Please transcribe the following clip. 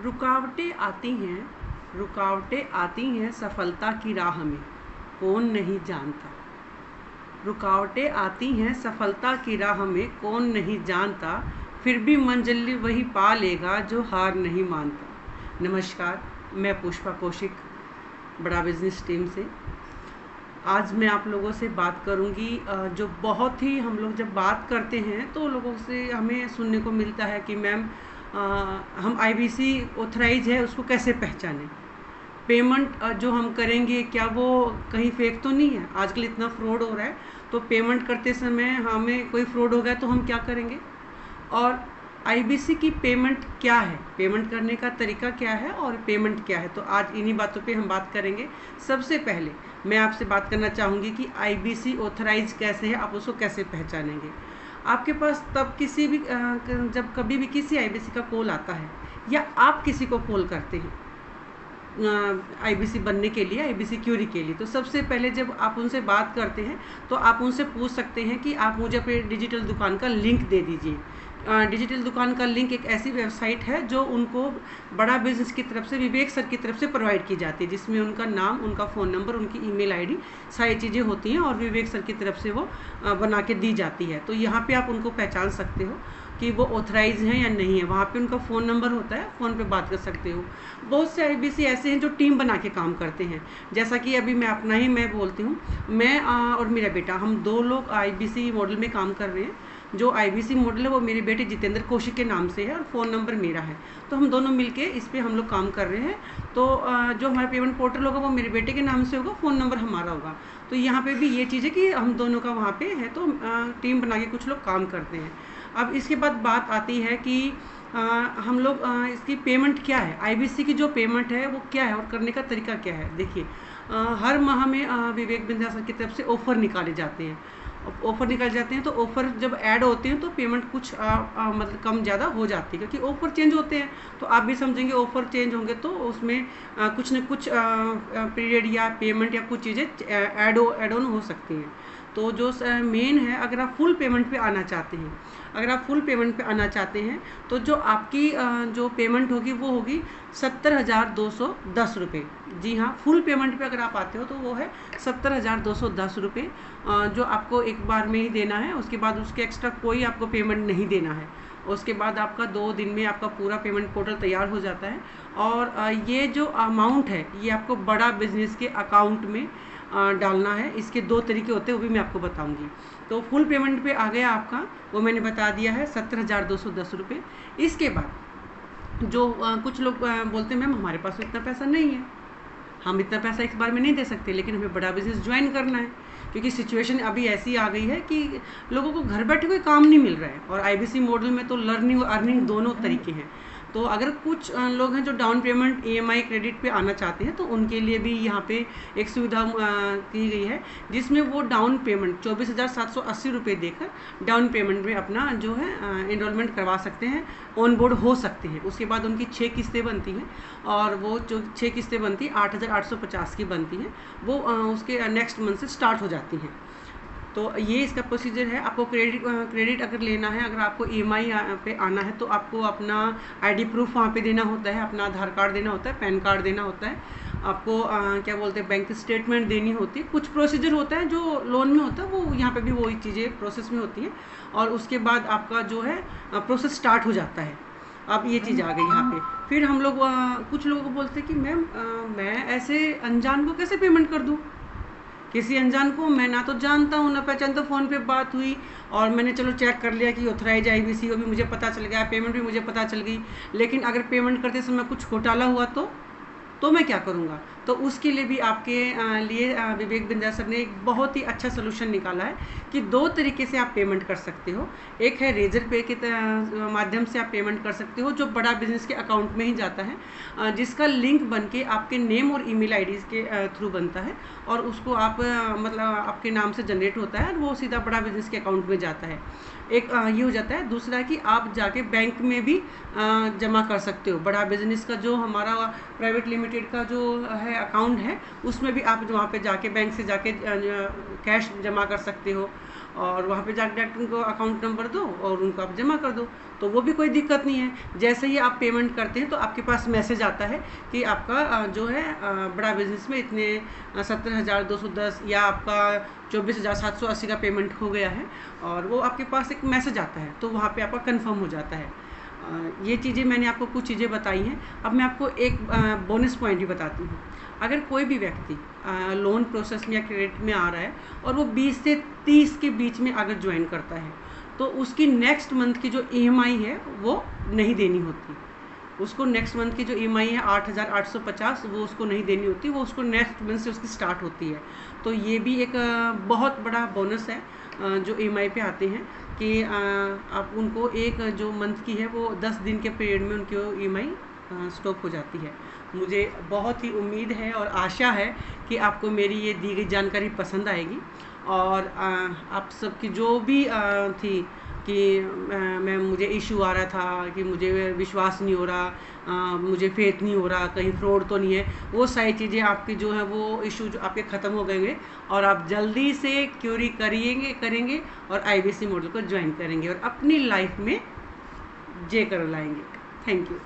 रुकावटें आती हैं सफलता की राह में, कौन नहीं जानता। रुकावटें आती हैं सफलता की राह में, कौन नहीं जानता, फिर भी मंजिल वही पा लेगा जो हार नहीं मानता। नमस्कार, मैं पुष्पा कौशिक, बड़ा बिजनेस टीम से। आज मैं आप लोगों से बात करूंगी जो बहुत ही हम लोग जब बात करते हैं तो लोगों से हमें सुनने को मिलता है कि मैम हम आईबीसी ऑथराइज है उसको कैसे पहचानें, पेमेंट जो हम करेंगे क्या वो कहीं फेक तो नहीं है। आजकल इतना फ्रॉड हो रहा है, तो पेमेंट करते समय हमें कोई फ्रॉड हो गया तो हम क्या करेंगे, और आईबीसी की पेमेंट क्या है, पेमेंट करने का तरीका क्या है और पेमेंट क्या है। तो आज इन्हीं बातों पे हम बात करेंगे। सबसे पहले मैं आपसे बात करना चाहूँगी कि आईबीसी ऑथराइज कैसे है, आप उसको कैसे पहचानेंगे। आपके पास तब किसी भी जब कभी भी किसी आईबीसी का कॉल आता है या आप किसी को कॉल करते हैं आईबीसी बनने के लिए, आईबीसी क्यूरी के लिए, तो सबसे पहले जब आप उनसे बात करते हैं तो आप उनसे पूछ सकते हैं कि आप मुझे अपने डिजिटल दुकान का लिंक दे दीजिए। डिजिटल दुकान का लिंक एक ऐसी वेबसाइट है जो उनको बड़ा बिजनेस की तरफ से, विवेक सर की तरफ से प्रोवाइड की जाती है, जिसमें उनका नाम, उनका फ़ोन नंबर, उनकी ईमेल आईडी, सारी चीज़ें होती हैं और विवेक सर की तरफ से वो बना के दी जाती है। तो यहाँ पे आप उनको पहचान सकते हो कि वो ऑथराइज हैं या नहीं है। वहाँ पे उनका फ़ोन नंबर होता है, फ़ोन पे बात कर सकते हो। बहुत से आईबीसी ऐसे हैं जो टीम बना के काम करते हैं, जैसा कि अभी मैं बोलती हूँ। मैं और मेरा बेटा, हम 2 लोग आईबीसी मॉडल में काम कर रहे हैं। जो आईबीसी मॉडल है वो मेरे बेटे जितेंद्र कौशिक के नाम से है और फ़ोन नंबर मेरा है। तो हम दोनों मिलके इस पे हम लोग काम कर रहे हैं। तो जो हमारा पेमेंट पोर्टल होगा वो मेरे बेटे के नाम से होगा, फ़ोन नंबर हमारा होगा। तो यहाँ पे भी ये चीज़ है कि हम दोनों का वहाँ पे है, तो टीम बना के कुछ लोग काम करते हैं। अब इसके बाद बात आती है कि हम लोग इसकी पेमेंट क्या है, आईबीसी की जो पेमेंट है वो क्या है और करने का तरीका क्या है। देखिए, हर माह में विवेक बिंध्या सर की तरफ से ऑफ़र निकाले जाते हैं। तो ऑफ़र जब ऐड होते हैं तो पेमेंट कुछ मतलब कम ज़्यादा हो जाती है, क्योंकि ऑफ़र चेंज होते हैं। तो आप भी समझेंगे ऑफ़र चेंज होंगे तो उसमें कुछ न कुछ पीरियड या पेमेंट या कुछ चीज़ें ऐड ऑन हो सकती हैं। तो जो मेन है, अगर आप फुल पेमेंट पे आना चाहते हैं तो जो आपकी जो पेमेंट होगी वो होगी 70,210 रुपये। जी हाँ, फुल पेमेंट पे अगर आप आते हो तो वो है 70,210 रुपये, जो आपको एक बार में ही देना है। उसके बाद उसके एक्स्ट्रा कोई आपको पेमेंट नहीं देना है। उसके बाद आपका 2 दिन में आपका पूरा पेमेंट पोर्टल तैयार हो जाता है। और ये जो अमाउंट है ये आपको बड़ा बिजनेस के अकाउंट में डालना है। इसके 2 तरीके होते हैं, वो भी मैं आपको बताऊंगी। तो फुल पेमेंट पे आ गया आपका, वो मैंने बता दिया है 70,210 रुपये। इसके बाद जो कुछ लोग बोलते हैं मैम हमारे पास तो इतना पैसा नहीं है, हम इतना पैसा एक बार में नहीं दे सकते, लेकिन हमें बड़ा बिजनेस ज्वाइन करना है, क्योंकि सिचुएशन अभी ऐसी आ गई है कि लोगों को घर बैठे कोई काम नहीं मिल रहा है। और आईबीसी मॉडल में तो लर्निंग और अर्निंग दोनों तरीके हैं। तो अगर कुछ लोग हैं जो डाउन पेमेंट ईएमआई क्रेडिट पे आना चाहते हैं तो उनके लिए भी यहाँ पे एक सुविधा की गई है, जिसमें वो डाउन पेमेंट 24,780 रुपये देकर डाउन पेमेंट में अपना जो है एनरोलमेंट करवा सकते हैं, ऑन बोर्ड हो सकते हैं। उसके बाद उनकी 6 किस्तें बनती हैं, और वो जो 6 किस्तें बनती हैं 8,850 की बनती हैं, वो उसके नेक्स्ट मंथ से स्टार्ट हो जाती हैं। तो ये इसका प्रोसीजर है। आपको क्रेडिट अगर लेना है, अगर आपको ईएमआई पे आना है तो आपको अपना आईडी प्रूफ वहाँ पे देना होता है, अपना आधार कार्ड देना होता है, पैन कार्ड देना होता है, आपको क्या बोलते हैं बैंक स्टेटमेंट देनी होती है। कुछ प्रोसीजर होता है जो लोन में होता है, वो यहाँ पे भी वही चीज़ें प्रोसेस में होती हैं, और उसके बाद आपका जो है प्रोसेस स्टार्ट हो जाता है। अब ये चीज़ आ गई यहाँ पे। फिर हम लोग कुछ लोगों को बोलते हैं कि मैम मैं ऐसे अनजान को कैसे पेमेंट कर दूँ, किसी अनजान को मैं ना तो जानता हूँ ना पहचानता, फ़ोन पे बात हुई और मैंने चलो चेक कर लिया कि ऑथराइज आईबीसी को भी मुझे पता चल गया, पेमेंट भी मुझे पता चल गई, लेकिन अगर पेमेंट करते समय कुछ घोटाला हुआ तो मैं क्या करूँगा। तो उसके लिए भी आपके लिए विवेक बिंध्या सर ने एक बहुत ही अच्छा सोल्यूशन निकाला है कि 2 तरीके से आप पेमेंट कर सकते हो। एक है रेजर पे के माध्यम से आप पेमेंट कर सकते हो, जो बड़ा बिजनेस के अकाउंट में ही जाता है, जिसका लिंक बन के आपके नेम और ईमेल आईडीज़ के थ्रू बनता है, और उसको आप मतलब आपके नाम से जनरेट होता है और वो सीधा बड़ा बिजनेस के अकाउंट में जाता है। एक ये हो जाता है। दूसरा कि आप जाके बैंक में भी जमा कर सकते हो। बड़ा बिजनेस का जो हमारा प्राइवेट लिमिटेड का जो है अकाउंट है, उसमें भी आप वहाँ पे जाके बैंक से जाके कैश जमा कर सकते हो। और वहाँ पे जाकर डायरेक्ट उनको अकाउंट नंबर दो और उनको आप जमा कर दो, तो वो भी कोई दिक्कत नहीं है। जैसे ही आप पेमेंट करते हैं तो आपके पास मैसेज आता है कि आपका जो है बड़ा बिजनेस में इतने 70,210 या आपका 24,780 का पेमेंट हो गया है, और वो आपके पास एक मैसेज आता है, तो वहाँ पे आपका कंफर्म हो जाता है। ये चीज़ें मैंने आपको कुछ चीज़ें बताई हैं। अब मैं आपको एक बोनस पॉइंट भी बताती हूँ। अगर कोई भी व्यक्ति लोन प्रोसेस में या क्रेडिट में आ रहा है और वो 20 से 30 के बीच में अगर ज्वाइन करता है, तो उसकी नेक्स्ट मंथ की जो EMI है वो नहीं देनी होती। उसको नेक्स्ट मंथ की जो EMI है 8,850 वो उसको नहीं देनी होती, वो उसको नेक्स्ट मंथ से उसकी स्टार्ट होती है। तो ये भी एक बहुत बड़ा बोनस है जो EMI पे आते हैं कि आप उनको एक जो मंथ की है वो 10 दिन के पीरियड में उनकी EMI स्टॉप हो जाती है। मुझे बहुत ही उम्मीद है और आशा है कि आपको मेरी ये दी गई जानकारी पसंद आएगी, और आप सबकी जो भी थी कि मुझे इशू आ रहा था कि मुझे विश्वास नहीं हो रहा, मुझे फेथ नहीं हो रहा, कहीं फ्रॉड तो नहीं है, वो सारी चीज़ें आपकी जो है वो इशू जो आपके ख़त्म हो गए और आप जल्दी से क्यूरी करेंगे और IBC मॉडल को ज्वाइन करेंगे और अपनी लाइफ में जे कर लाएंगे। Thank you.